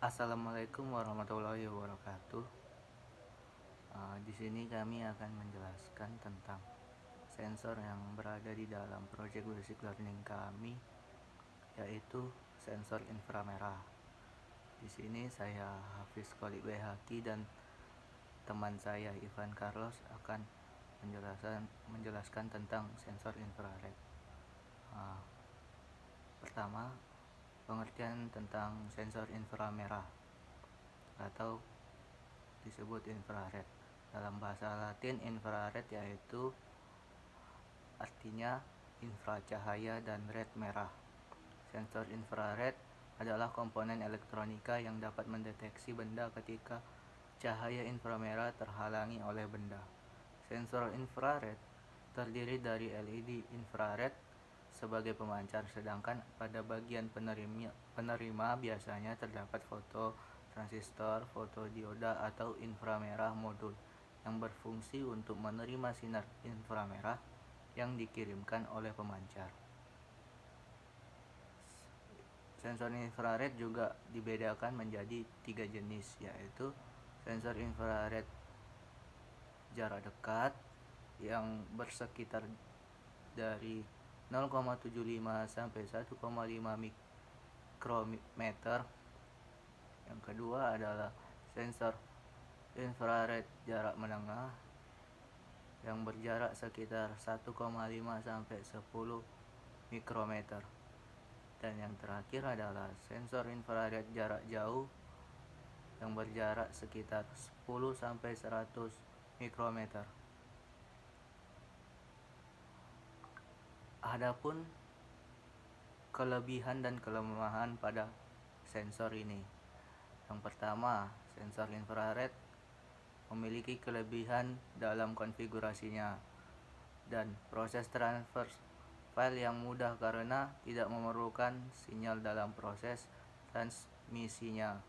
Assalamualaikum warahmatullahi wabarakatuh. Di sini kami akan menjelaskan tentang sensor yang berada di dalam proyek basic learning kami, yaitu sensor inframerah. Di sini saya Hafiz Kholik Behaki dan teman saya Ivan Carlos akan menjelaskan tentang sensor infrared. Pertama, pengertian tentang sensor inframerah atau disebut infrared. Dalam bahasa Latin, infrared yaitu artinya infracahaya dan red merah. Sensor infrared adalah komponen elektronika yang dapat mendeteksi benda ketika cahaya inframerah terhalangi oleh benda. Sensor infrared terdiri dari LED infrared sebagai pemancar, sedangkan pada bagian penerima biasanya terdapat fototransistor, fotodioda atau inframerah modul yang berfungsi untuk menerima sinar inframerah yang dikirimkan oleh pemancar. Sensor infrared juga dibedakan menjadi 3 jenis, yaitu sensor infrared jarak dekat yang bersekitar dari 0,75 sampai 1,5 mikrometer. Yang kedua adalah sensor infrared jarak menengah yang berjarak sekitar 1,5 sampai 10 mikrometer. Dan yang terakhir adalah sensor infrared jarak jauh yang berjarak sekitar 10 sampai 100 mikrometer. Adapun kelebihan dan kelemahan pada sensor ini. Yang pertama, sensor infrared memiliki kelebihan dalam konfigurasinya dan proses transfer file yang mudah karena tidak memerlukan sinyal dalam proses transmisinya.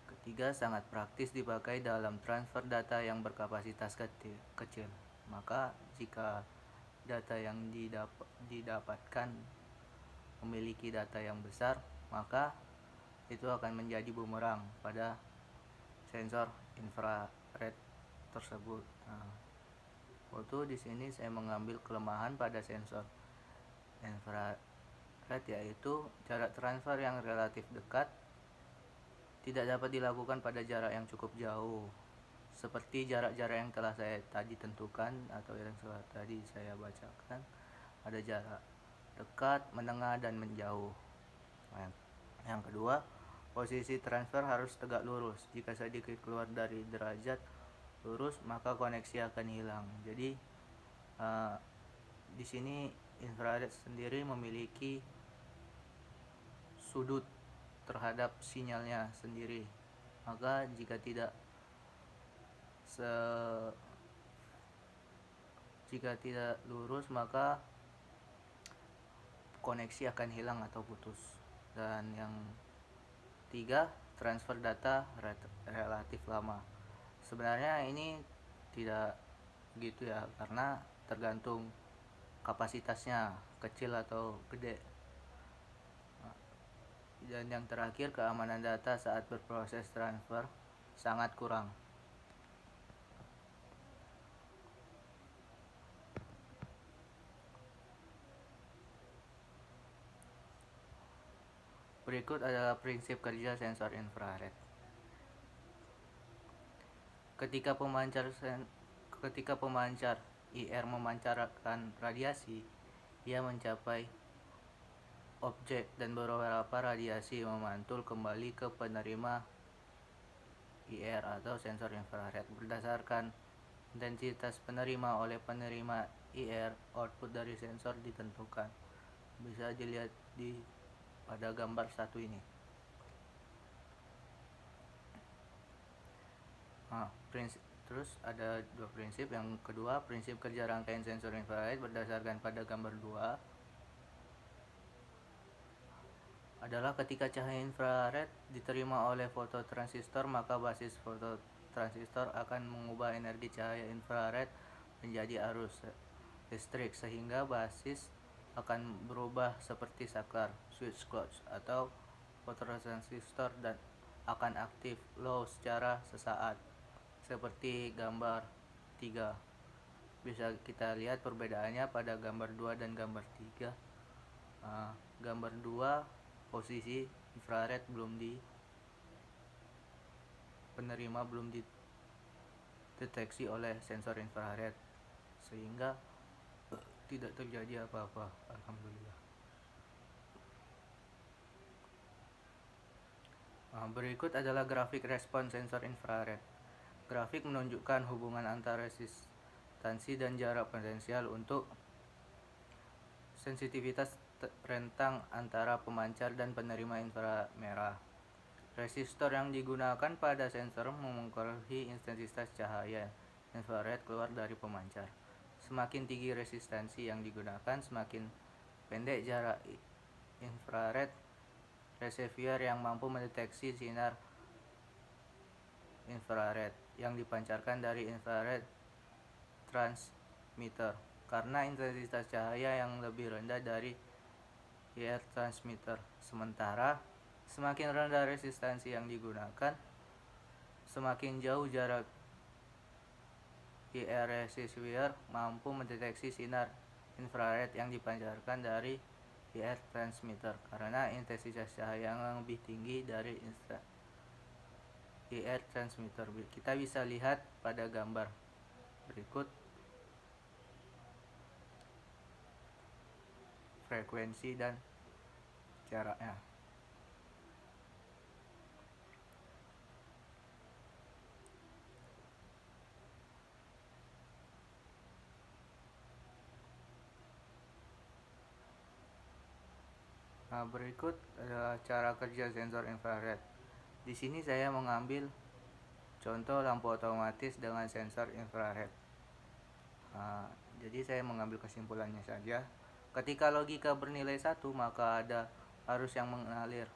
Ketiga, sangat praktis dipakai dalam transfer data yang berkapasitas kecil. Maka jika data yang didapatkan memiliki data yang besar, maka itu akan menjadi bumerang pada sensor infrared tersebut. Waktu di sini saya mengambil kelemahan pada sensor infrared, yaitu jarak transfer yang relatif dekat tidak dapat dilakukan pada jarak yang cukup jauh, seperti jarak-jarak yang telah saya tadi tentukan atau yang tadi saya bacakan. Ada jarak dekat, menengah, dan menjauh. Yang kedua, posisi transfer harus tegak lurus. Jika sedikit keluar dari derajat lurus, maka koneksi akan hilang. Jadi di sini infrared sendiri memiliki sudut terhadap sinyalnya sendiri. Maka jika tidak lurus, maka koneksi akan hilang atau putus. Dan yang tiga, transfer data relatif lama. Sebenarnya ini tidak begitu ya, karena tergantung kapasitasnya kecil atau gede. Dan yang terakhir, keamanan data saat berproses transfer sangat kurang. Berikut adalah prinsip kerja sensor infrared. Ketika pemancar IR memancarkan radiasi, ia mencapai objek dan beberapa radiasi memantul kembali ke penerima IR atau sensor infrared. Berdasarkan intensitas penerima oleh penerima IR, output dari sensor ditentukan. Bisa dilihat pada gambar satu ini. Terus ada dua prinsip. Yang kedua, prinsip kerja rangkaian sensor infrared berdasarkan pada gambar 2 adalah ketika cahaya infrared diterima oleh fototransistor, maka basis fototransistor akan mengubah energi cahaya infrared menjadi arus listrik, sehingga basis akan berubah seperti saklar, switch close, atau fototransistor dan akan aktif low secara sesaat, seperti gambar 3. Bisa kita lihat perbedaannya pada gambar 2 dan gambar 3. Gambar 2 posisi infrared penerima belum dideteksi oleh sensor infrared, sehingga tidak terjadi apa-apa, alhamdulillah. Berikut adalah grafik respon sensor infrared. Grafik menunjukkan hubungan antara resistansi dan jarak potensial untuk sensitivitas rentang antara pemancar dan penerima inframerah. Resistor yang digunakan pada sensor mempengaruhi intensitas cahaya infrared keluar dari pemancar. Semakin tinggi resistansi yang digunakan, semakin pendek jarak infrared receiver yang mampu mendeteksi sinar infrared yang dipancarkan dari infrared transmitter, karena intensitas cahaya yang lebih rendah dari IR transmitter. Sementara semakin rendah resistansi yang digunakan, semakin jauh jarak IR receiver mampu mendeteksi sinar infrared yang dipancarkan dari IR transmitter, karena intensitas cahaya yang lebih tinggi dari IR transmitter. Kita bisa lihat pada gambar berikut frekuensi dan jaraknya. Berikut adalah cara kerja sensor infrared. Di sini saya mengambil contoh lampu otomatis dengan sensor infrared. Jadi saya mengambil kesimpulannya saja. Ketika logika bernilai 1, maka ada arus yang mengalir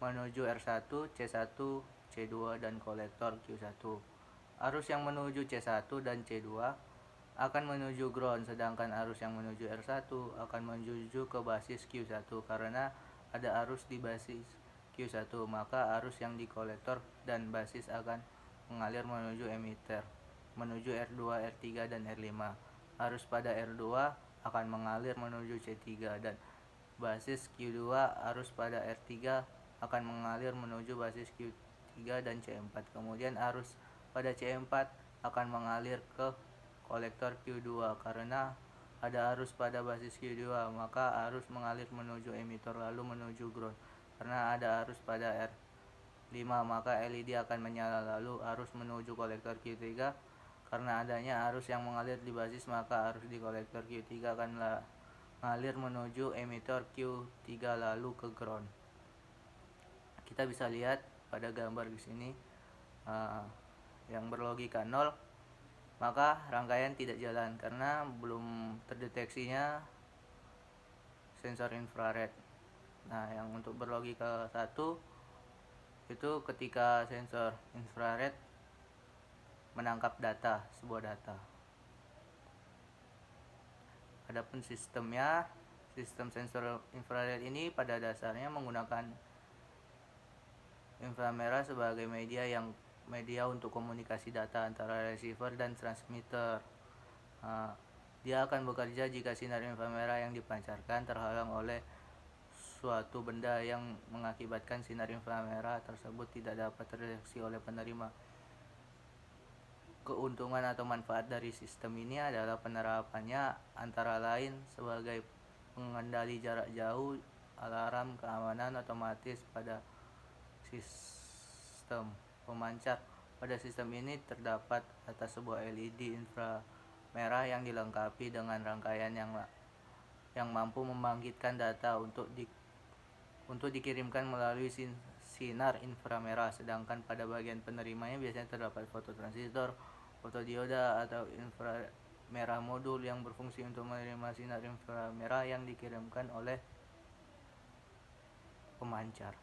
menuju R1, C1, C2 dan kolektor Q1. Arus yang menuju C1 dan C2 akan menuju ground, sedangkan arus yang menuju R1 akan menuju ke basis Q1. Karena ada arus di basis Q1, maka arus yang di kolektor dan basis akan mengalir menuju emitter, menuju R2, R3, dan R5. Arus pada R2 akan mengalir menuju C3 dan basis Q2. Arus pada R3 akan mengalir menuju basis Q3 dan C4. Kemudian arus pada C4 akan mengalir ke kolektor Q2. Karena ada arus pada basis Q2, maka arus mengalir menuju emitter lalu menuju ground. Karena ada arus pada R5, maka LED akan menyala lalu arus menuju kolektor Q3. Karena adanya arus yang mengalir di basis, maka arus di kolektor Q3 akan mengalir menuju emitter Q3 lalu ke ground. Kita bisa lihat pada gambar di sini yang berlogika 0, maka rangkaian tidak jalan karena belum terdeteksinya sensor infrared. Yang untuk berlogika 1 itu ketika sensor infrared menangkap sebuah data. Adapun sistem sensor infrared ini pada dasarnya menggunakan inframerah sebagai media untuk komunikasi data antara receiver dan transmitter. Dia akan bekerja jika sinar inframerah yang dipancarkan terhalang oleh suatu benda yang mengakibatkan sinar inframerah tersebut tidak dapat terdeteksi oleh penerima. Keuntungan atau manfaat dari sistem ini adalah penerapannya antara lain sebagai pengendali jarak jauh, alarm keamanan otomatis pada sistem pemancar. Pada sistem ini terdapat atas sebuah LED inframerah yang dilengkapi dengan rangkaian yang mampu membangkitkan data untuk dikirimkan melalui sinar inframerah. Sedangkan pada bagian penerimanya biasanya terdapat fototransistor, fotodioda atau inframerah modul yang berfungsi untuk menerima sinar inframerah yang dikirimkan oleh pemancar.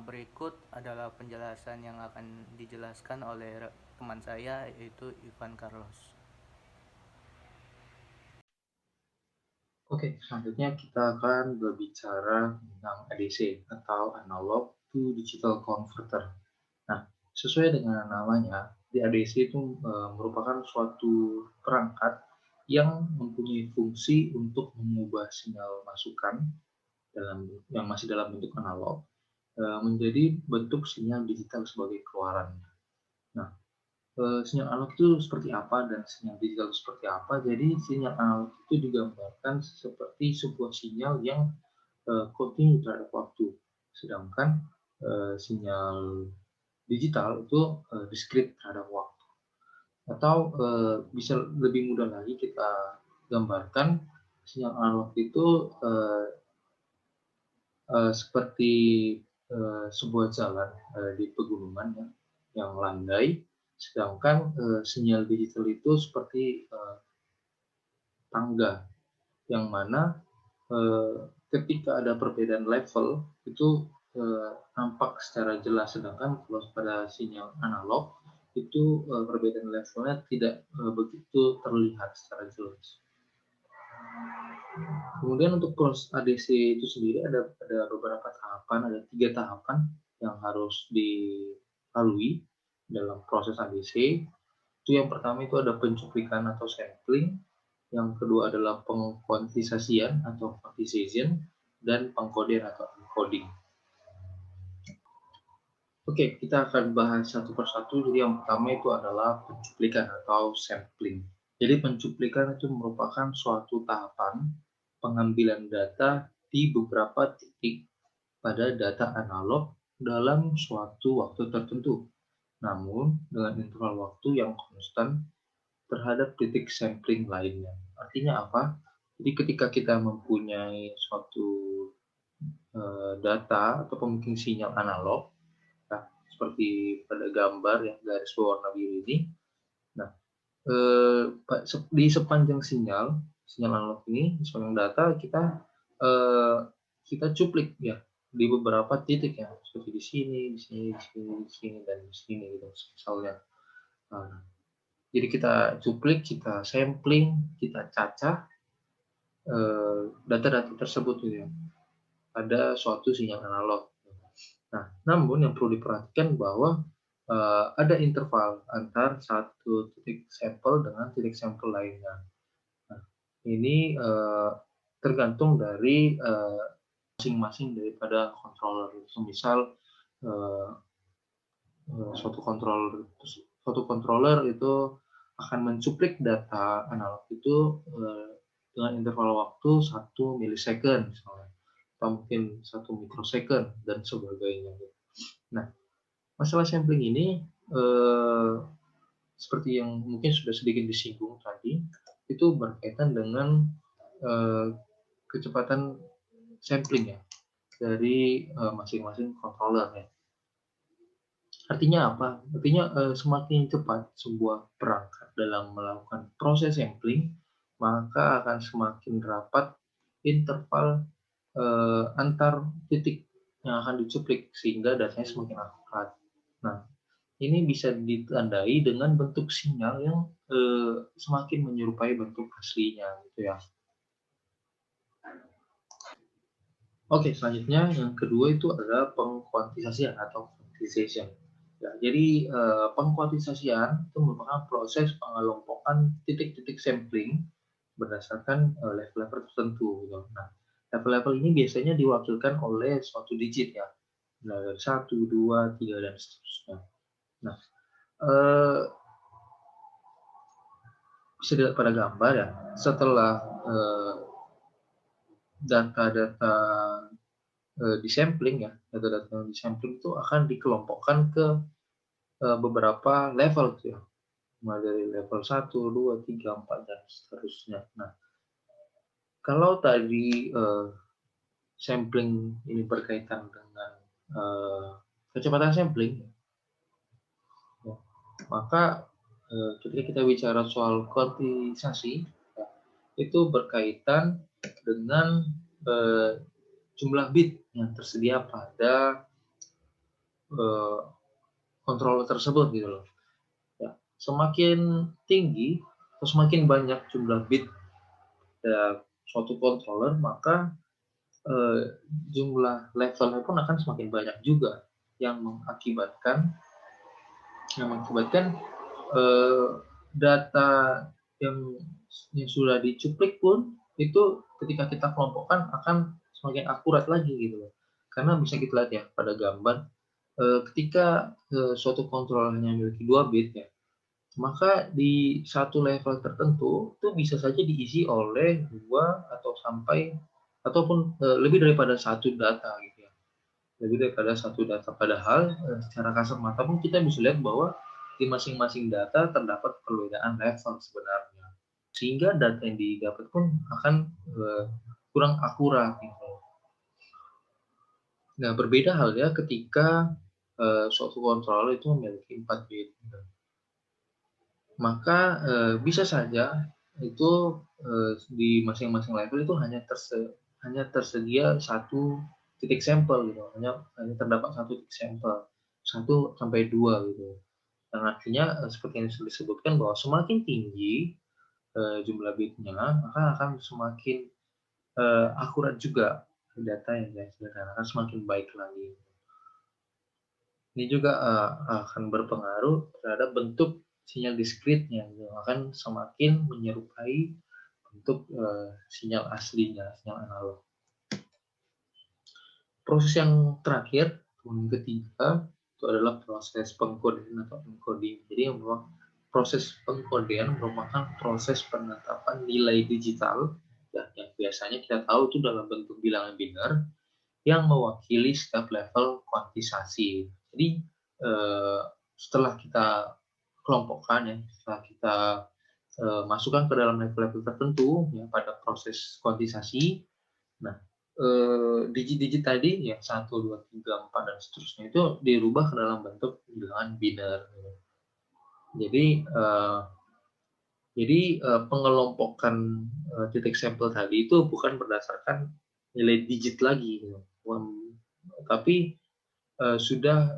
Berikut adalah penjelasan yang akan dijelaskan oleh teman saya, yaitu Ivan Carlos. Oke, selanjutnya kita akan berbicara tentang ADC atau Analog to Digital Converter. Nah, sesuai dengan namanya, di ADC itu merupakan suatu perangkat yang mempunyai fungsi untuk mengubah sinyal masukan yang masih dalam bentuk analog menjadi bentuk sinyal digital sebagai keluarannya. Nah, sinyal analog itu seperti apa dan sinyal digital seperti apa? Jadi sinyal analog itu digambarkan seperti sebuah sinyal yang kontinu terhadap waktu, sedangkan sinyal digital itu diskrit terhadap waktu. Atau bisa lebih mudah lagi kita gambarkan sinyal analog itu seperti sebuah jalan di pegunungan ya, yang landai, sedangkan sinyal digital itu seperti tangga yang mana ketika ada perbedaan level itu nampak secara jelas, sedangkan kalau pada sinyal analog itu perbedaan levelnya tidak begitu terlihat secara jelas. Kemudian untuk proses ADC itu sendiri ada beberapa tahapan, ada 3 tahapan yang harus dilalui dalam proses ADC. Itu yang pertama itu ada pencuplikan atau sampling, yang kedua adalah pengkuantisasian atau quantization, dan pengkodean atau encoding. Oke, kita akan bahas satu persatu. Jadi yang pertama itu adalah pencuplikan atau sampling. Jadi pencuplikan itu merupakan suatu tahapan pengambilan data di beberapa titik pada data analog dalam suatu waktu tertentu, namun dengan interval waktu yang konstan terhadap titik sampling lainnya. Artinya apa? Jadi ketika kita mempunyai suatu data atau mungkin sinyal analog, nah, seperti pada gambar yang garis berwarna biru ini, nah di sepanjang sinyal analog ini, di sepanjang data kita cuplik ya di beberapa titik ya, seperti di sini, di sini, di sini, di sini, dan di sini gitu misalnya. Nah, jadi kita cuplik, kita sampling, kita cacah data-data tersebut gitu ya, ada suatu sinyal analog. Nah, namun yang perlu diperhatikan bahwa ada interval antar satu titik sampel dengan titik sampel lainnya. Nah, ini tergantung dari masing-masing daripada controller. Misal suatu controller itu akan mencuplik data analog itu dengan interval waktu 1 milisecond misalnya, atau mungkin 1 mikrosecond dan sebagainya. Nah, masalah sampling ini seperti yang mungkin sudah sedikit disinggung tadi, itu berkaitan dengan kecepatan sampling ya dari masing-masing controller ya. Artinya apa? Artinya semakin cepat sebuah perangkat dalam melakukan proses sampling, maka akan semakin rapat interval antar titik yang akan dicuplik sehingga datanya semakin akurat. Nah, ini bisa ditandai dengan bentuk sinyal yang semakin menyerupai bentuk aslinya gitu ya. Oke, selanjutnya yang kedua itu adalah pengkuantisasian atau quantization. Ya, jadi pengkuantisasian itu merupakan proses pengelompokan titik-titik sampling berdasarkan level-level tertentu. Gitu. Nah, level-level ini biasanya diwakilkan oleh suatu digit ya, dari 1, 2, 3, dan seterusnya. Nah, bisa dilihat pada gambar ya, setelah data-data di sampling ya, data-data di sampling itu akan dikelompokkan ke beberapa level gitu ya, mulai dari level 1, 2, 3, 4, dan seterusnya. Nah, kalau tadi sampling ini berkaitan dengan kecepatan sampling, ya, maka ketika kita bicara soal kuantisasi, ya, itu berkaitan dengan jumlah bit yang tersedia pada controller tersebut gitu loh. Ya, semakin tinggi atau semakin banyak jumlah bit suatu controller, maka jumlah levelnya pun akan semakin banyak juga yang mengakibatkan eh, data yang sudah dicuplik pun itu ketika kita kelompokkan akan semakin akurat lagi gitu loh. Karena bisa kita lihat ya pada gambar ketika suatu controller hanya memiliki 2 bit ya, maka di satu level tertentu itu bisa saja diisi oleh 2 atau sampai ataupun lebih daripada satu data gitu ya. Lebih daripada satu data, padahal secara kasat mata pun kita bisa lihat bahwa di masing-masing data terdapat perbedaan level sebenarnya. Sehingga data yang didapat pun akan kurang akurat gitu. Nah, berbeda halnya ketika suatu controller itu memiliki 4 bit. Gitu. Maka bisa saja itu di masing-masing level itu hanya tersedia satu titik sampel gitu, hanya terdapat satu titik sampel, 1 sampai 2 gitu. Yang artinya seperti yang disebutkan bahwa semakin tinggi jumlah bitnya, maka akan semakin akurat juga data yang dihasilkan, akan semakin baik lagi. Ini juga akan berpengaruh terhadap bentuk sinyal diskritnya, yang akan semakin menyerupai bentuk sinyal aslinya, sinyal analog. Proses yang terakhir, yang ketiga, itu adalah proses pengkodean atau encoding. Jadi proses pengkodean merupakan proses penetapan nilai digital ya, yang biasanya kita tahu itu dalam bentuk bilangan biner yang mewakili setiap level kuantisasi. Jadi setelah kita kelompokkan ya, setelah kita masukkan ke dalam level-level tertentu ya pada proses kuantisasi, nah digit-digit tadi ya 1, 2, 3, 4 dan seterusnya itu dirubah ke dalam bentuk bilangan biner. Jadi pengelompokan titik sampel tadi itu bukan berdasarkan nilai digit lagi, gitu. Tapi sudah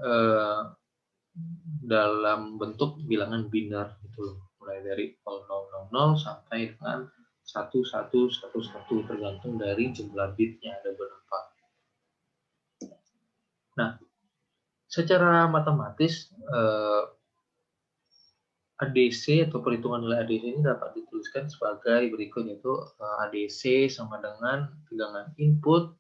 dalam bentuk bilangan biner gitu, mulai dari 0000 sampai dengan 1111 tergantung dari jumlah bitnya ada berapa. Nah, secara matematis ADC atau perhitungan nilai ADC ini dapat dituliskan sebagai berikut, yaitu ADC sama dengan tegangan input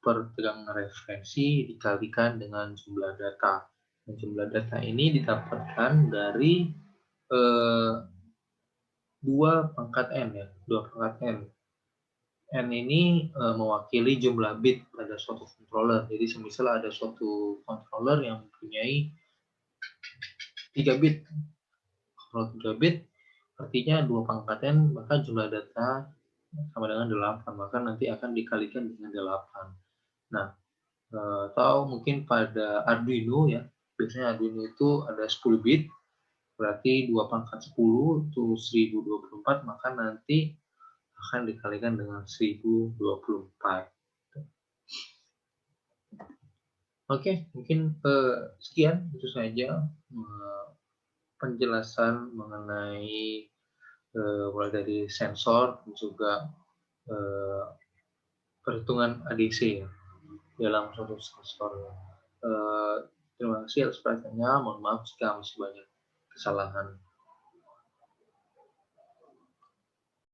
per tegangan referensi dikalikan dengan jumlah data. Dan jumlah data ini didapatkan dari 2 pangkat N ya, 2 pangkat N. N ini mewakili jumlah bit pada suatu controller. Jadi semisal ada suatu controller yang mempunyai 3 bit. Kalau 3 bit artinya 2 pangkat N, maka jumlah data sama dengan 8, maka nanti akan dikalikan dengan 8. Nah, atau mungkin pada Arduino ya, biasanya Arduino itu ada 10 bit, berarti 2 pangkat 10 itu 1024, maka nanti akan dikalikan dengan 1024. Oke, mungkin sekian itu saja penjelasan mengenai mulai dari sensor dan juga perhitungan ADC ya, dalam suatu sensor. Terima kasih atas perhatiannya. Mohon maaf jika masih banyak kesalahan.